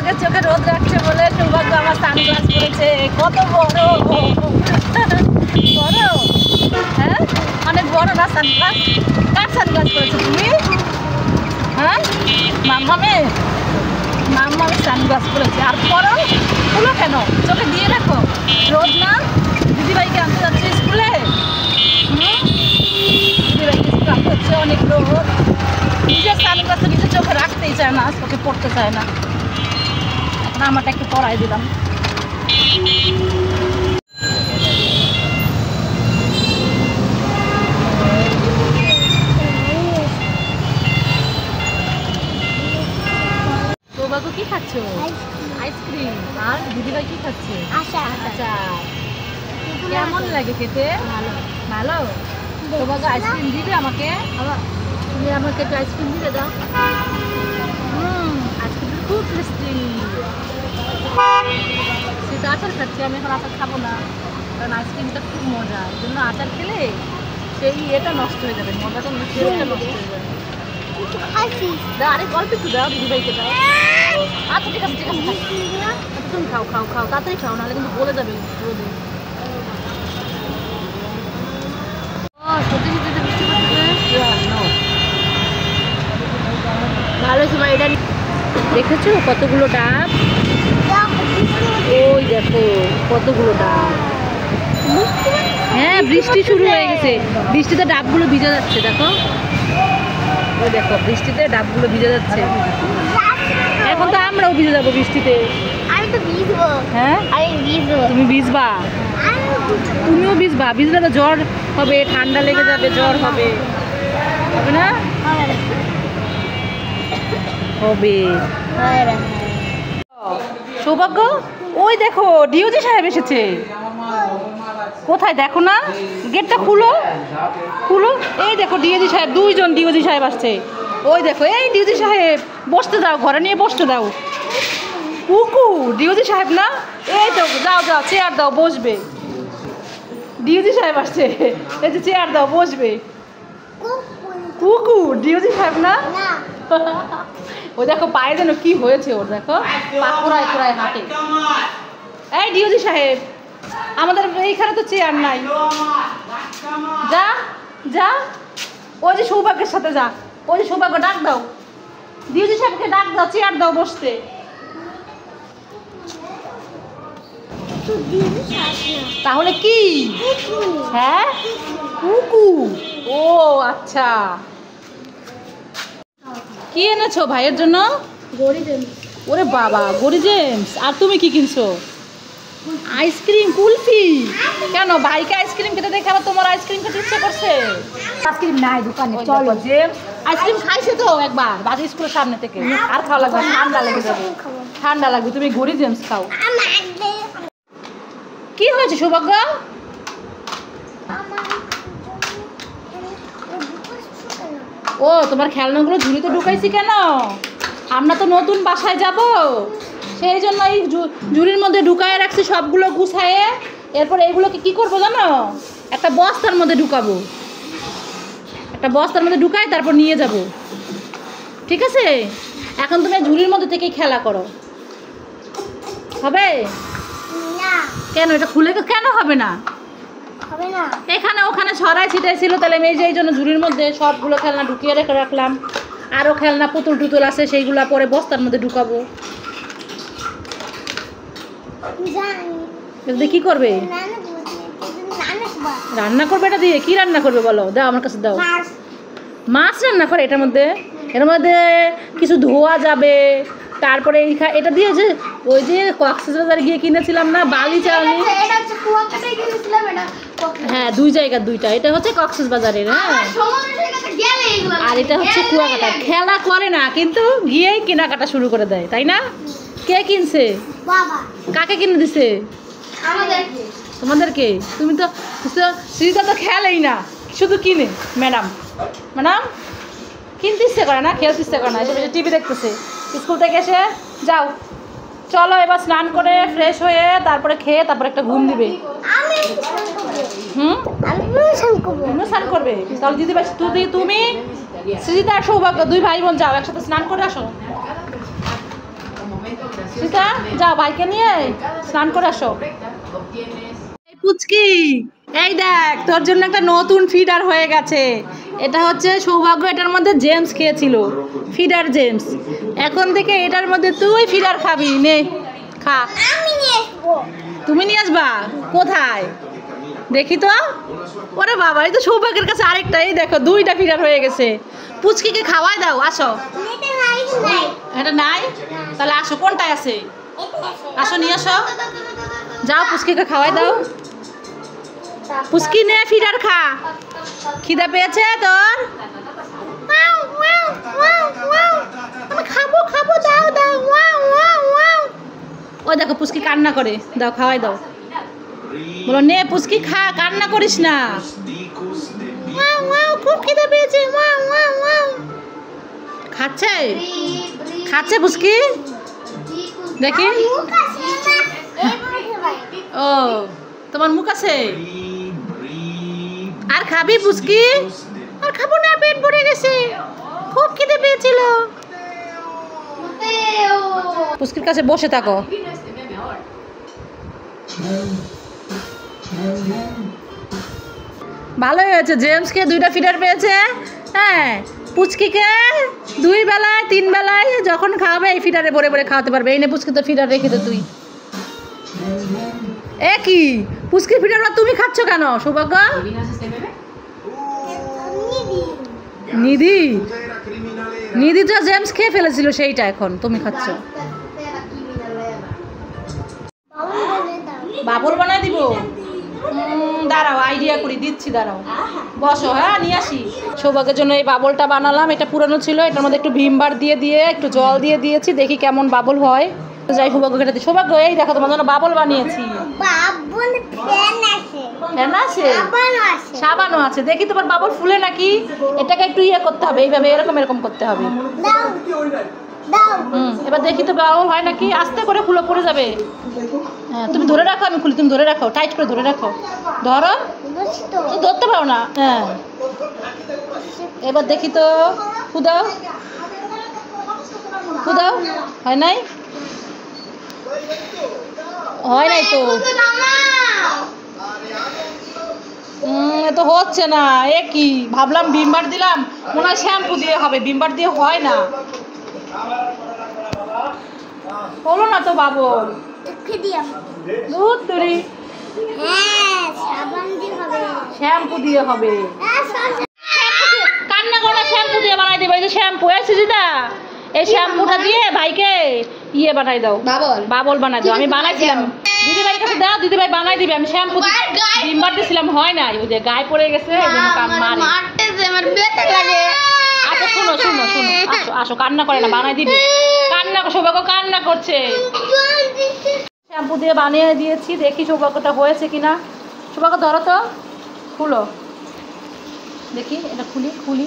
সৌভাগ্যের চোখে রোদ রাখছে বলে সৌভাগ্য আমার সানগ্লাস পরেছে। কত বড় বড়, হ্যাঁ অনেক বড় না সানগ্লাস? কার সানগ্লাস পরেছো তুমি? হ্যাঁ মাম্মামে সানগ্লাস পরেছে। আর পরো খুলো কেন? চোখে দিয়ে রাখো, রোদ না? দিদিভাইকে আনতে যাচ্ছে স্কুলে, দিদিভাইকে স্কুলে আনতে হচ্ছে, অনেক রোদ। নিজের সানগ্লাসটা নিজের চোখে রাখতেই চায় না, চোখে পড়তে চায় না। এখন আমারটা একটু পরাই দিলাম। সৌভাগ্য কি খাচ্ছ? আইসক্রিম। আর দিদিভাই কি খাচ্ছে? আচার। কেমন লাগে খেতে? ভালো। সৌভাগ্য আইসক্রিম দিবে আমাকে? তুমি আমাকে একটু আইসক্রিম দিবে দাও। আইসক্রিম খুব টেস্টি। সেটা আচার খাচ্ছি, আমি এখন আচার খাবো না, কারণ আইসক্রিমটা খুব মজা। এই জন্য আচার খেলে সেই এটা নষ্ট হয়ে যাবে, মজাটা নষ্ট হয়ে যাবে। আরে অল্প একটু দাও, দিদিভাইকে দাও। আচ্ছা ঠিক আছে তুমি খাও তাড়াতাড়ি খাও, নাহলে কিন্তু বলে যাবে রোদে। ভালো সময় এটা দেখেছো কতগুলো ডাব? ওই দেখো কতগুলো ডাব। হ্যাঁ বৃষ্টি শুরু হয়ে গেছে, বৃষ্টিতে ডাবগুলো ভিজে যাচ্ছে। দেখো ওই দেখো বৃষ্টিতে ডাবগুলো ভিজে যাচ্ছে। এখন তো আমরাও ভিজে যাবো বৃষ্টিতে। আমি তো ভিজবো। হ্যাঁ তুমি ভিজবা? তুমিও ভিজবা? ভিজলে তো জ্বর হবে, ঠান্ডা লেগে যাবে, জ্বর হবে না? হবে। সৌভাগ্য ওই দেখো ডিওজি সাহেব এসেছে। কোথায় দেখো না? গেটটা খুলো। এই দেখো ডিওজি সাহেব, দুইজন ডিওজি সাহেব আসছে। ওই দেখো এই ডিওজি সাহেব, বসতে দাও, ঘরে নিয়ে বসতে দাও। কুকু ডিওজি সাহেব না? এই তো যাও চেয়ার দাও, বসবে। ডিওজি সাহেব আসছে, এই যে চেয়ার দাও, বসবে। কুকু ডিওজি সাহেব না? ওই দেখো পায়ে যেন কি হয়েছে ওর, দেখো পা কোরায় হাঁটে। এই ডিওজি সাহেব, আমাদের এইখানে তো চেয়ার নাই, যা ওই যে সৌভাগ্যের সাথে যা, ওই যে সৌভাগ্য ডাক দাও, ডিওজি সাহেবকে ডাক দাও, চেয়ার দাও বসতে। তাহলে কি? হ্যাঁ কুকু। ও আচ্ছা, কি এনেছো ভাইয়ের জন্য? গড়ি জেমস। ওরে বাবা গড়ি জেমস। আর তুমি কি কিনছো? আইসক্রিম, কুলফি। কেন ভাইকে আইসক্রিম খেতে দেখে আবার তোমার আইসক্রিম খেতে ইচ্ছে করছে? আইসক্রিম নাই দোকানে, চলো। জেমস আইসক্রিম খাইছে তো একবার বাজে স্কুলের সামনে থেকে, আর খাওয়া লাগবে, ঠান্ডা লেগে যাবে, ঠান্ডা লাগবে। তুমি গড়ি জেমস খাও। কি হয়েছে সৌভাগ্য? ও তোমার খেলনাগুলো ঝুড়িতে ঢুকাইছি কেন? আমরা তো নতুন বাসায় যাব, সেই জন্য এই ঝুড়ির মধ্যে ঢুকায় রাখছি সবগুলো গুছায়ে। এরপর এগুলোকে কি করবো জানো? একটা বস্তার মধ্যে ঢুকাবো, একটা বস্তার মধ্যে ঢুকাই তারপর নিয়ে যাব। ঠিক আছে? এখন তুমি ঝুড়ির মধ্যে থেকেই খেলা করো, হবে? কেন এটা খুলে কেন হবে না? এখানে ওখানে ছড়াই ছিটাই ছিল, তাহলে আমি এই জন্য ঝুড়ির মধ্যে সবগুলো খেলনা ঢুকিয়ে রেখে রাখলাম। আরও খেলনা পুতুল টুতুল আছে, সেইগুলো পরে বস্তার মধ্যে ঢুকাবো। কি করবে? রান্না করবে। এটা দিয়ে কি রান্না করবে বলো? দাও আমার কাছে দাও। মাছ রান্না করে এটার মধ্যে? এর মধ্যে কিছু ধোয়া যাবে, তারপরে এটা দিয়ে যে ওই যে কক্সবাজারে গিয়ে কিনেছিলাম না বালি চালনি, হ্যাঁ দুই জায়গার দুইটা। এটা হচ্ছে কক্সবাজারের, হ্যাঁ, আর এটা হচ্ছে কুয়াকাটা। খেলা করে না কিন্তু গিয়েই কেনাকাটা শুরু করে দেয়, তাই না? কে কিনছে? কাকে কিনে দিছে? তোমাদেরকে। তুমি তো শ্রীতা তো খেলেই না, শুধু কিনে। ম্যাডাম কিনতে ইচ্ছে করে না, খেলতে ইচ্ছে করে না, এসে টিভি দেখতেছে। স্কুল থেকে এসে যাও, চলো এবার স্নান করে ফ্রেশ হয়ে তারপরে খেয়ে তারপরে একটা ঘুম দিবে। স্নান করবে? তাহলে দিদি ভাই তুমি সৃজিতা আর সৌভাগ্য দুই ভাই বোন যাও একসাথে স্নান করে আসো। সীতা যাও ভাইকে নিয়ে স্নান করে আসো। এই পুচকি, এই দেখ তোর জন্য একটা নতুন ফিডার হয়ে গেছে। এটা হচ্ছে সৌভাগ্য, এটার মধ্যে জেমস খেয়েছিল, ফিডার জেমস। এখন থেকে এটার মধ্যে তুই ফিডার খাবি, নে খা। আমি নিয়ে আসবো। তুমি নিয়ে আসবা? কোথায় দেখি তো। ওরে বাবা, এই তো সৌভাগ্যের কাছে আরেকটা, এই দেখো দুইটা ফিডার হয়ে গেছে। পুচকিকে খাওয়াই দাও, আসো। এটা নাই নাই। এটা নাই? তাহলে আসো, কোনটায় আছে? এটা আছে। আসো নিয়ে আসো, যাও পুচকিকে খাওয়াই দাও। পুচকি নে ফিডার খা, খিদা পেয়েছে তোর? আমি খাবো খাবো, দাও দাও। ও দেখো পুচকি কান্না করে, দাও খাওয়াই দাও। বলো নে পুচকি খা, কান্না করিস না। খুব খিদা পেয়েছে। খাচ্ছে খাচ্ছে পুচকি, দেখি। মুখ আছে না? এই বলতে ভাই। ও তোমার মুখ আছে? আর খাবি পুচকি? আর খাবো না, পেট ভরে গেছে, খুব খিদে পেয়েছিল। পুচকির কাছে বসে থাকো। ভালোই হয়েছে, জেমসকে দুইটা ফিডার পেয়েছে। হ্যাঁ, পুচকিকে 2 বেলায় 3 বেলায় যখন খাওয়াবে এই ফিডারে ভরে ভরে খাওয়াতে পারবে। এই নে পুচকি, তো ফিডার রেখে দে তুই। এ কি পুচকির ফিডার তুমি খাচ্ছ কেন সৌভাগ্য? নিধি নিধি তো জেমস খেয়ে ফেলেছিল, সেইটা এখন তুমি খাচ্ছ। বাবুল বানায় দিব? দাঁড়াও, আইডিয়া করি, দিচ্ছি, দাঁড়াও, বসো। হ্যাঁ নিয়ে আসি। সৌভাগ্যের জন্য এই বাবলটা বানালাম, এটা পুরানো ছিল, এটার মধ্যে একটু ভিমবার দিয়ে একটু জল দিয়ে দিয়েছি, দেখি কেমন বাবল হয়। যাই সৌভাগ্যকে এটা দিই। সৌভাগ্য এই দেখো তোমার জন্য বাবল বানিয়েছি। বাবুল ফ্যান আছে। ফ্যান আছে? সাবানও আছে। সাবানও আছে, দেখি তোমার বাবল ফুলে নাকি। এটাকে একটু ইয়ে করতে হবে, এইভাবে এরকম করতে হবে। দাও দাও। এবার দেখি তো বাবল হয় নাকি। আস্তে করে ফুলে পড়ে যাবে। হ্যাঁ তুমি ধরে রাখো, আমি খুলি, তুমি ধরে রাখো, টাইট করে ধরে রাখো। ধরো, বুঝতো? তো ধরতে পারো না। হ্যাঁ এবার দেখি তো, ফুদাও ফুদাও। হয় নাই? হয় নাই তো, তো হচ্ছে না। এ কি, ভাবলাম ভিমবার দিলাম, মনে হয় শ্যাম্পু দিয়ে হবে, ভিমবার দিয়ে হয় না। হলো না তো বাবল। দেখে দিও। দুধ তরি, হ্যাঁ, সাবান দিয়ে হবে। শ্যাম্পু দিয়ে হবে। হ্যাঁ, সব কান্না করে শ্যাম্পু দিয়ে বানাই দেবে। এই যে শ্যাম্পু আছে যেটা, এই শ্যাম্পুটা দিয়ে ভাইকে ইয়ে বানাই দাও, বাবল বানাই দাও। আমি বানাইছিলাম, দিদিভাইয়ের কাছে দাও, দিদিভাই বানাই দিবে। আমি শ্যাম্পু ভিমবার দিয়েছিলাম, হয় নাই, ওই যে গায়ে পড়ে গেছে, এই জন্য কান মারে। আচ্ছা শোনো শোনো শোনো, আসো আসো, কান্না করে না, বানাই দিবে। কান্না, সৌভাগ্য কান্না করছে। শ্যাম্পু দিয়ে বানিয়ে দিয়েছি, দেখি সৌভাগ্যটা হয়েছে কিনা। সৌভাগ্য ধরো তো, খুলো দেখি, এটা খুলি খুলি।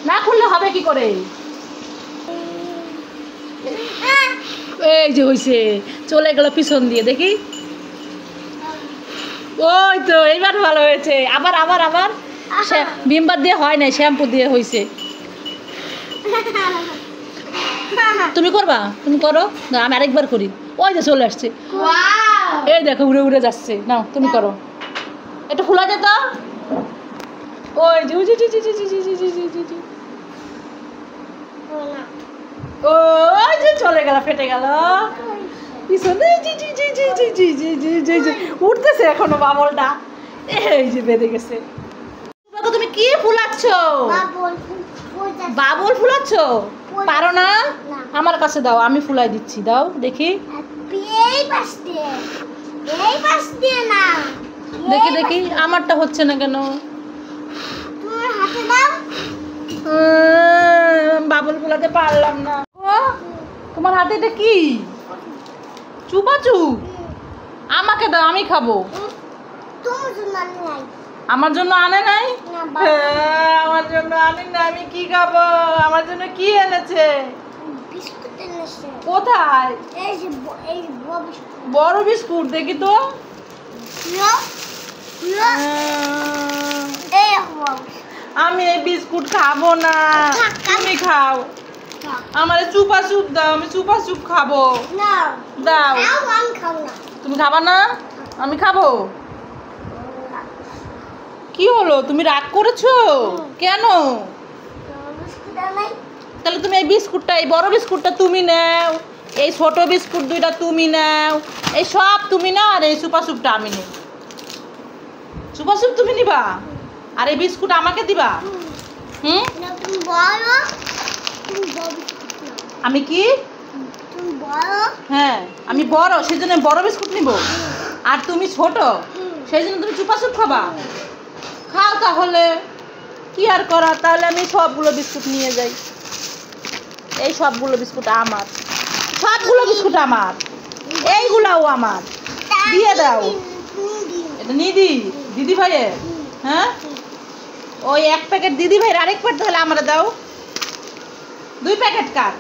না খুললে হবে কি করে? এই যে হয়েছে, চলে গেল পিছন দিয়ে, দেখি। ওই তো এইবার ভালো হয়েছে। আবার আবার আবার ভিমবার দিয়ে হয় নাই, শ্যাম্পু দিয়ে হয়েছে। তুমি করবা? তুমি করো না, আমি আরেকবার করি। ওই যে চলে আসছে, এই দেখো উড়ে উড়ে যাচ্ছে। নাও তুমি করো, একটু ফুলা যেত। ওই যে ওই যে চলে গেল, ফেটে গেল পিছনে। উঠতেছে এখনো বাবলটা, এই যে বেঁধে গেছে। তুমি কি ফুলাচ্ছ? বাবল ফুলাচ্ছ? পারো না? আমার কাছে দাও, আমি ফুলাই দিচ্ছি, দাও দেখি। দেখি দেখি, আমারটা হচ্ছে না কেন? বাবল ফুলাতে পারলাম না। তোমার হাতে এটা কি? চুপাচু? আমাকে দাও, আমি খাবো। আমার জন্য আনে নাই? আমার জন্য আনে না, আমি কি খাবো? আমার জন্য কি এনেছে? কোথায়? বড় বিস্কুট, দেখি তো। আমি এই বিস্কুট খাবো না, তুমি খাও। আমার চুপা চুপ দাও, আমি চুপা চুপ খাবো। না দাও। আমি খাবো না। তুমি খাবা না? আমি খাবো। কি হলো, তুমি রাগ করেছো কেন? বিস্কুট নাই। তাহলে তুমি এই বিস্কুটটা, এই বড় বিস্কুটটা তুমি নাও, এই ছোট বিস্কুট দুইটা তুমি নাও, এই সব তুমি নাও, আর এই চুপা চুপটা আমি নিই। চুপা চুপ তুমি নিবা, আর এই বিস্কুট আমাকে দিবা। হুম, না তুমি বড়, তুমি বড় বিস্কুট নাও। আমি কি? তুমি বড়। হ্যাঁ আমি বড়, সেই জন্য বড় বিস্কুট নিব। আর তুমি ছোট, সেই জন্য তুমি চুপা চুপ খাবা। খাও তাহলে, কি আর করা। তাহলে আমি সবগুলো বিস্কুট নিয়ে যাই। এই সবগুলো বিস্কুট আমার, সবগুলো বিস্কুট আমার, এইগুলাও আমার। দিয়ে দাও। এটা নিদি, দিদি ভাইয়ের। হ্যাঁ, ওই এক প্যাকেট দিদি ভাইয়ের, আরেক প্যাকেট তাহলে আমার দাও। 2 প্যাকেট কার?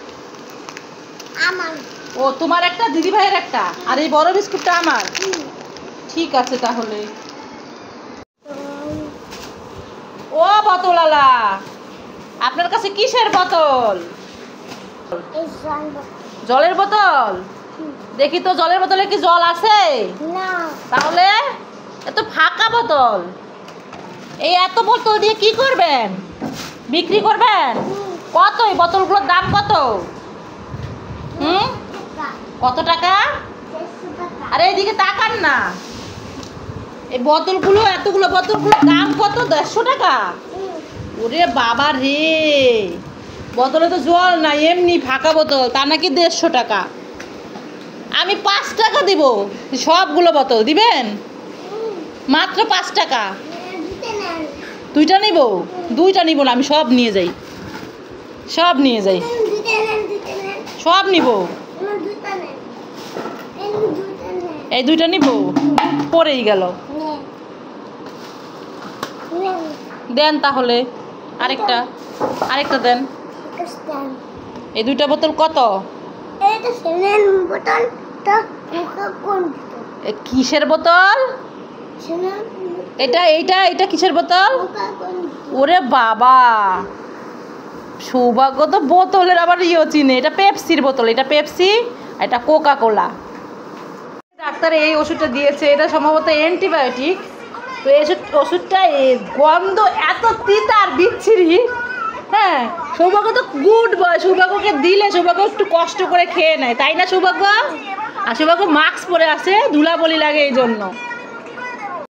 আমার। ও তোমার একটা, দিদি ভাইয়ের একটা, আর এই বড় বিস্কুটটা আমার। ঠিক আছে তাহলে। ও বোতলালা, আপনার কাছে কিসের বোতল? এই জানবো জলের বোতল। দেখি তো জলের বোতলে কি জল আছে? না। তাহলে এত ফাঁকা বোতল, এই এত বোতল দিয়ে কি করবেন? বিক্রি করবেন? কত এই বোতলগুলোর দাম কত? হুম, কত টাকা? 150 টাকা। আরে এইদিকে তাকান না। এই বোতলগুলো, এতগুলো বোতলগুলোর দাম কত? 150 টাকা। ওরে বাবা রে, বোতলে তো জল না, এমনি ফাঁকা বোতল, তা নাকি 150 টাকা। আমি 5 টাকা দিব, সবগুলো বোতল দিবেন? মাত্র 5 টাকা। দিতে নেন। 2টা নিব? 2টা নিব না, আমি সব নিয়ে যাই, সব নিয়ে যাই, দিতে নেন, দিতে নেন। সব নিব। আমার দুটো নেন। এই দুটো নেন। এই 2টা নিব, পড়েই গেল। নেন। নেন। দেন তাহলে আরেকটা, আরেকটা দেন। পাকিস্তান। এই 2টা বোতল কত? এটা সেভেন বোতল, তা কোকা কোন বোতল? এ কিসের বোতল? সেভেন এটা কিসের বোতল? কোকা কোন বোতল? ওরে বাবা, সৌভাগ্য তো বোতলের আবার চিনে। এটা পেপসির বোতল, এটা পেপসি, এটা কোকা কোলা। ডাক্তার এই ওষুধটা দিয়েছে, এটা সম্ভবত অ্যান্টিবায়োটিক। তো এই ওষুধটা গন্ধ এত তিতা আর বিচ্ছিরি। হ্যাঁ, সৌভাগ্য তো গুড বয়, সৌভাগ্যকে দিলে সৌভাগ্য একটু কষ্ট করে খেয়ে নেয়, তাই না সৌভাগ্য? আর সৌভাগ্য মাস্ক পরে আসে, ধুলাবলি লাগে এই জন্য।